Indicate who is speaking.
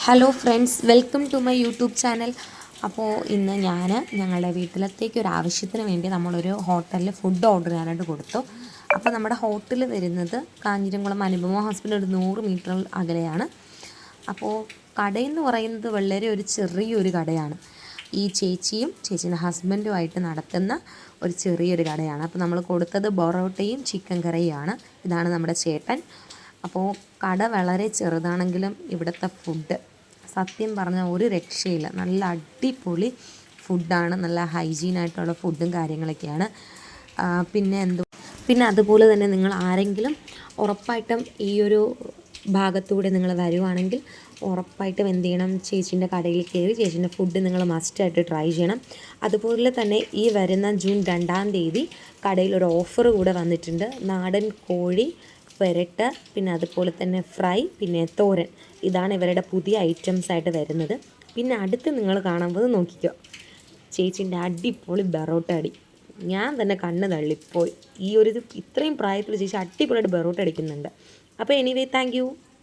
Speaker 1: Hello friends, welcome to my YouTube channel. അപ്പോൾ ഇന്ന് ഞങ്ങളുടെ വീട്ടിലത്തേക്ക് ഒരു ആവശ്യത്തിന് വേണ്ടി നമ്മളൊരു ഹോട്ടലിൽ ഫുഡ് ഓർഡർ ചെയ്യാനായിട്ട് കൊടുത്തു. അപ്പോൾ നമ്മുടെ ഹോട്ടൽ വരുന്നത് കാഞ്ഞിരംകുളം അനുപമ ഹോസ്പിറ്റൽ ഒരു 100 മീറ്റർ അകലെയാണ്. അപ്പോൾ കടയെന്ന് പറയുന്നത് വളരെ ഒരു ചെറിയൊരു കടയാണ്. ഈ ചേച്ചിയും ചേച്ചീൻ്റെ ഹസ്ബൻഡുമായിട്ട് നടത്തുന്ന ഒരു ചെറിയൊരു കടയാണ്. അപ്പോൾ നമ്മൾ കൊടുത്തത് പൊറോട്ടയും ചിക്കൻ കറിയുമാണ്. ഇതാണ് നമ്മുടെ ചേട്ടൻ. അപ്പോൾ കട വളരെ ചെറുതാണെങ്കിലും ഇവിടുത്തെ ഫുഡ് സത്യം പറഞ്ഞാൽ ഒരു രക്ഷയില്ല. നല്ല അടിപൊളി ഫുഡാണ്, നല്ല ഹൈജീനായിട്ടുള്ള ഫുഡും കാര്യങ്ങളൊക്കെയാണ്. പിന്നെ അതുപോലെ തന്നെ നിങ്ങൾ ആരെങ്കിലും ഉറപ്പായിട്ടും ഈ ഒരു ഭാഗത്തൂടെ നിങ്ങൾ വരുവാണെങ്കിൽ ഉറപ്പായിട്ടും എന്ത് ചെയ്യണം, ചേച്ചീൻ്റെ കടയിൽ കയറി ചേച്ചീൻ്റെ ഫുഡ് നിങ്ങൾ മസ്റ്റായിട്ട് ട്രൈ ചെയ്യണം. അതുപോലെ തന്നെ ഈ വരുന്ന ജൂൺ 2-ാം തീയതി കടയിൽ ഒരു ഓഫർ കൂടെ വന്നിട്ടുണ്ട്. നാടൻ കോഴി പെരട്ട്, പിന്നെ അതുപോലെ തന്നെ ഫ്രൈ, പിന്നെ തോരൻ. ഇതാണ് ഇവരുടെ പുതിയ ഐറ്റംസ് ആയിട്ട് വരുന്നത്. പിന്നെ അടുത്ത് നിങ്ങൾ കാണുമ്പോൾ നോക്കിക്കോ, ചേച്ചീൻ്റെ അടിപൊളി ബെറോട്ട അടി. ഞാൻ തന്നെ കണ്ണ് തള്ളിപ്പോയി. ഇത്രയും പ്രായത്തിൽ ചേച്ചി അടിപൊളിയായിട്ട് ബെറോട്ട അടിക്കുന്നുണ്ട്. അപ്പോൾ എനിവേ, താങ്ക് യു.